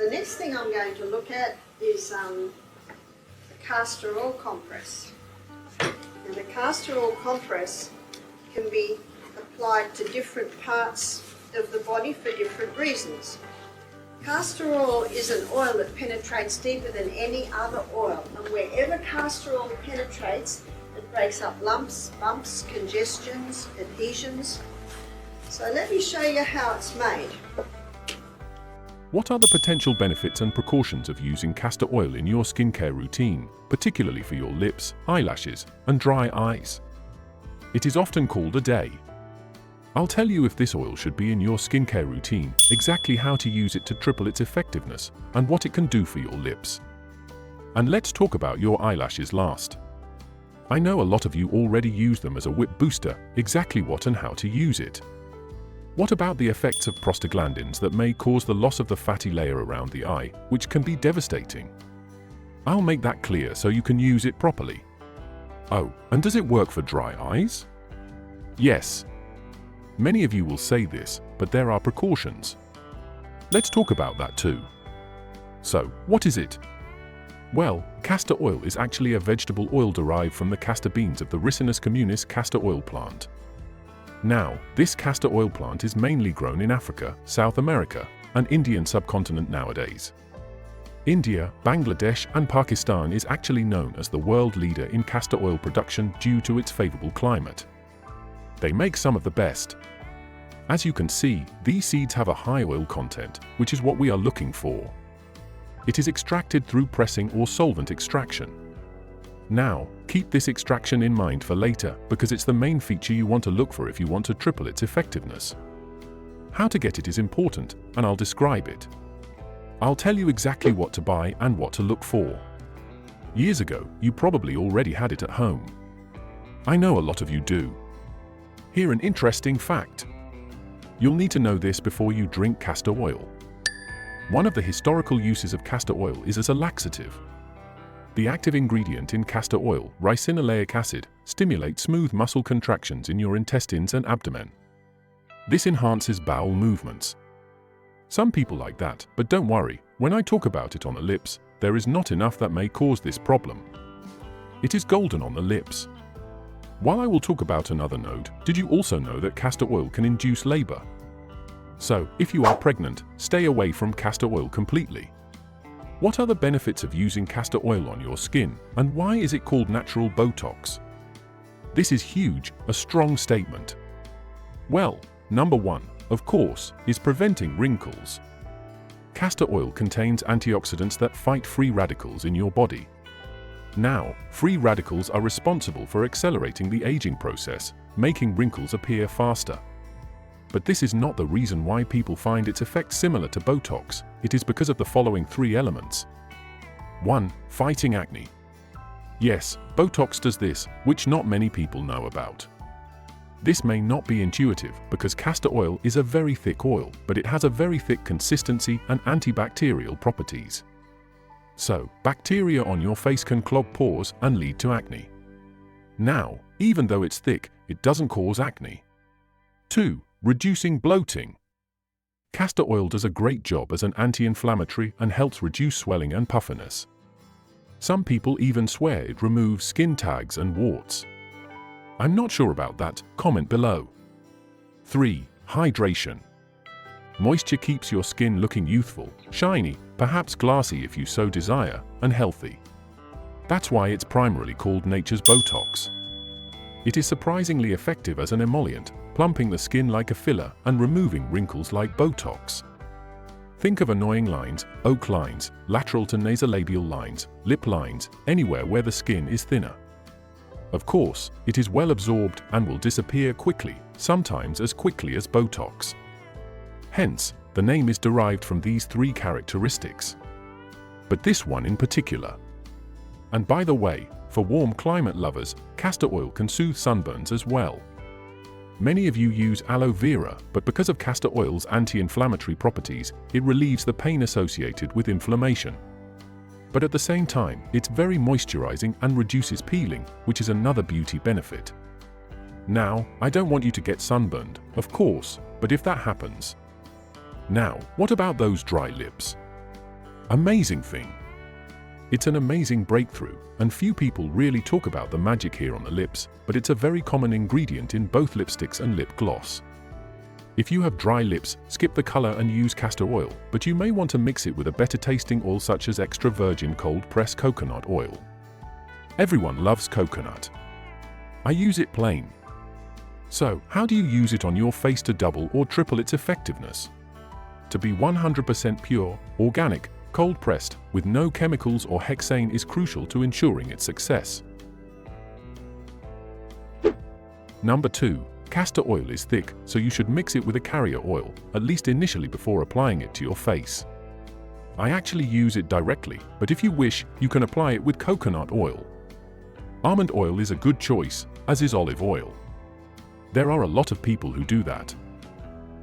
the next thing I'm going to look at is the castor oil compress. And the castor oil compress can be applied to different parts of the body for different reasons. Castor oil is an oil that penetrates deeper than any other oil, and wherever castor oil penetrates, it breaks up lumps, bumps, congestions, adhesions. So let me show you how it's made. What are the potential benefits and precautions of using castor oil in your skincare routine, particularly for your lips, eyelashes, and dry eyes? It is often called a day. I'll tell you if this oil should be in your skincare routine, exactly how to use it to triple its effectiveness, and what it can do for your lips. And let's talk about your eyelashes last. I know a lot of you already use them as a whip booster, exactly what and how to use it. What about the effects of prostaglandins that may cause the loss of the fatty layer around the eye, which can be devastating? I'll make that clear so you can use it properly. Oh, and does it work for dry eyes? Yes. Many of you will say this, but there are precautions. Let's talk about that too. So, what is it? Well, castor oil is actually a vegetable oil derived from the castor beans of the Ricinus communis castor oil plant. Now, this castor oil plant is mainly grown in Africa, South America, and Indian subcontinent nowadays. India, Bangladesh, and Pakistan is actually known as the world leader in castor oil production due to its favorable climate. They make some of the best. As you can see, these seeds have a high oil content, which is what we are looking for. It is extracted through pressing or solvent extraction. Now, keep this extraction in mind for later, because it's the main feature you want to look for if you want to triple its effectiveness. How to get it is important, and I'll describe it. I'll tell you exactly what to buy and what to look for. Years ago, you probably already had it at home. I know a lot of you do. Here an interesting fact. You'll need to know this before you drink castor oil. One of the historical uses of castor oil is as a laxative. The active ingredient in castor oil, ricinoleic acid, stimulates smooth muscle contractions in your intestines and abdomen. This enhances bowel movements. Some people like that, but don't worry, when I talk about it on the lips, there is not enough that may cause this problem. It is golden on the lips. While I will talk about another note, did you also know that castor oil can induce labor? So, if you are pregnant, stay away from castor oil completely. What are the benefits of using castor oil on your skin, and why is it called natural Botox? This is huge, a strong statement. Well, number one, of course, is preventing wrinkles. Castor oil contains antioxidants that fight free radicals in your body. Now, free radicals are responsible for accelerating the aging process, making wrinkles appear faster. But this is not the reason why people find its effect similar to Botox. It is because of the following three elements. 1. Fighting acne. Yes, Botox does this, which not many people know about. This may not be intuitive because castor oil is a very thick oil, but it has a very thick consistency and antibacterial properties. So, bacteria on your face can clog pores and lead to acne. Now, even though it's thick, it doesn't cause acne. 2. Reducing bloating. Castor oil does a great job as an anti-inflammatory and helps reduce swelling and puffiness. Some people even swear it removes skin tags and warts. I'm not sure about that, comment below. 3. Hydration. Moisture keeps your skin looking youthful, shiny, perhaps glassy if you so desire, and healthy. That's why it's primarily called nature's Botox. It is surprisingly effective as an emollient, plumping the skin like a filler and removing wrinkles like Botox. Think of annoying lines, oak lines, lateral to nasolabial lines, lip lines, anywhere where the skin is thinner. Of course, it is well absorbed and will disappear quickly, sometimes as quickly as Botox. Hence, the name is derived from these three characteristics. But this one in particular. And by the way, for warm climate lovers, castor oil can soothe sunburns as well. Many of you use aloe vera, but because of castor oil's anti-inflammatory properties, it relieves the pain associated with inflammation. But at the same time, it's very moisturizing and reduces peeling, which is another beauty benefit. Now, I don't want you to get sunburned, of course, but if that happens. Now, what about those dry lips? Amazing thing. It's an amazing breakthrough, and few people really talk about the magic here on the lips, but it's a very common ingredient in both lipsticks and lip gloss. If you have dry lips, skip the color and use castor oil, but you may want to mix it with a better tasting oil such as extra virgin cold pressed coconut oil. Everyone loves coconut. I use it plain. So, how do you use it on your face to double or triple its effectiveness? To be 100% pure, organic, cold-pressed, with no chemicals or hexane is crucial to ensuring its success. Number 2. Castor oil is thick, so you should mix it with a carrier oil, at least initially before applying it to your face. I actually use it directly, but if you wish, you can apply it with coconut oil. Almond oil is a good choice, as is olive oil. There are a lot of people who do that.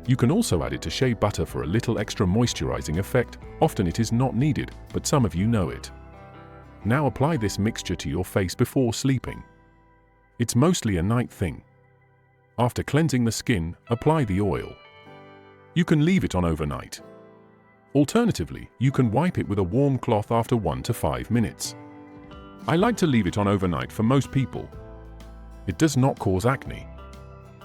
You can also add it to shea butter for a little extra moisturizing effect. Often it is not needed, but some of you know it. Now apply this mixture to your face before sleeping. It's mostly a night thing. After cleansing the skin, apply the oil. You can leave it on overnight. Alternatively, you can wipe it with a warm cloth after 1 to 5 minutes. I like to leave it on overnight for most people. It does not cause acne.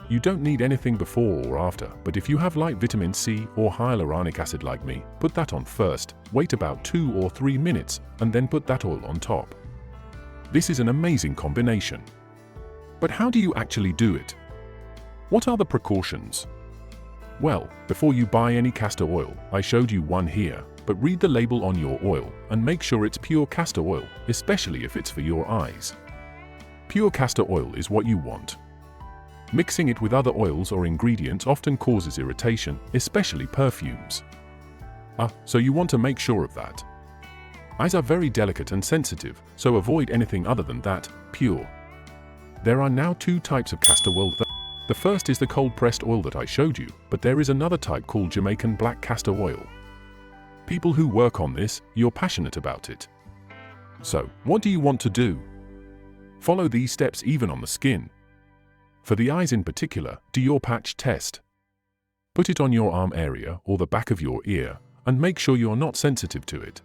You don't need anything before or after, but if you have light vitamin C or hyaluronic acid like me, put that on first, wait about 2 or 3 minutes, and then put that oil on top. This is an amazing combination. But how do you actually do it? What are the precautions? Well, before you buy any castor oil, I showed you one here, but read the label on your oil and make sure it's pure castor oil, especially if it's for your eyes. Pure castor oil is what you want. Mixing it with other oils or ingredients often causes irritation, especially perfumes. So you want to make sure of that. Eyes are very delicate and sensitive, so avoid anything other than that, pure. There are now 2 types of castor oil. The first is the cold-pressed oil that I showed you, but there is another type called Jamaican black castor oil. People who work on this, you're passionate about it. So, what do you want to do? Follow these steps even on the skin. For the eyes in particular, do your patch test. Put it on your arm area or the back of your ear, and make sure you're not sensitive to it.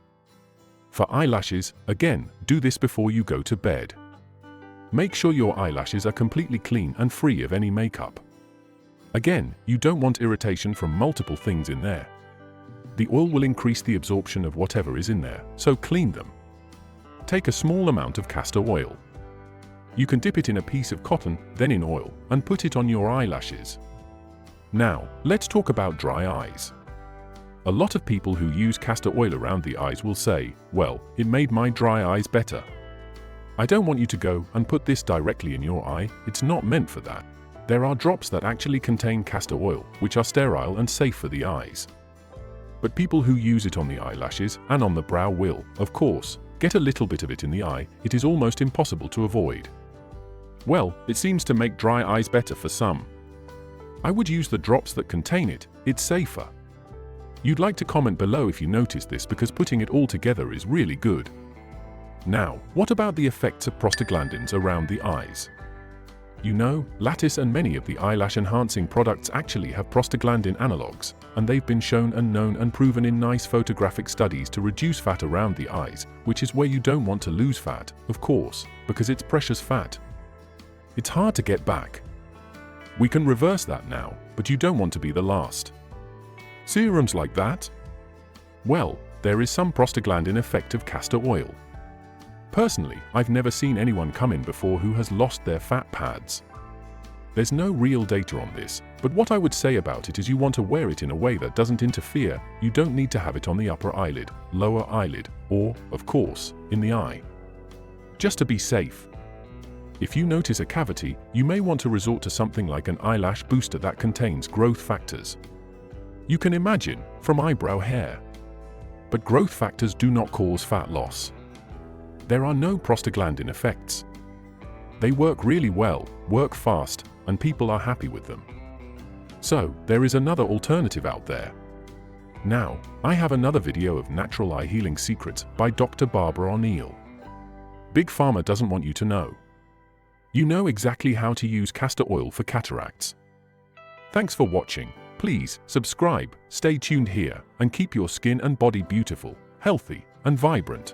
For eyelashes, again, do this before you go to bed. Make sure your eyelashes are completely clean and free of any makeup. Again, you don't want irritation from multiple things in there. The oil will increase the absorption of whatever is in there, so clean them. Take a small amount of castor oil. You can dip it in a piece of cotton, then in oil, and put it on your eyelashes. Now, let's talk about dry eyes. A lot of people who use castor oil around the eyes will say, well, it made my dry eyes better. I don't want you to go and put this directly in your eye, it's not meant for that. There are drops that actually contain castor oil, which are sterile and safe for the eyes. But people who use it on the eyelashes and on the brow will, of course, get a little bit of it in the eye. It is almost impossible to avoid. Well, it seems to make dry eyes better for some. I would use the drops that contain it, it's safer. You'd like to comment below if you noticed this because putting it all together is really good. Now, what about the effects of prostaglandins around the eyes? You know, Lattice and many of the eyelash enhancing products actually have prostaglandin analogues, and they've been shown and known and proven in nice photographic studies to reduce fat around the eyes, which is where you don't want to lose fat, of course, because it's precious fat. It's hard to get back. We can reverse that now, but you don't want to be the last. Serums like that? Well, there is some prostaglandin effect of castor oil. Personally, I've never seen anyone come in before who has lost their fat pads. There's no real data on this, but what I would say about it is you want to wear it in a way that doesn't interfere. You don't need to have it on the upper eyelid, lower eyelid, or, of course, in the eye. Just to be safe. If you notice a cavity, you may want to resort to something like an eyelash booster that contains growth factors. You can imagine, from eyebrow hair. But growth factors do not cause fat loss. There are no prostaglandin effects. They work really well, work fast, and people are happy with them. So, there is another alternative out there. Now, I have another video of natural eye healing secrets by Dr. Barbara O'Neill. Big Pharma doesn't want you to know. You know exactly how to use castor oil for cataracts. Thanks for watching. Please subscribe, stay tuned here, and keep your skin and body beautiful. healthy, and vibrant.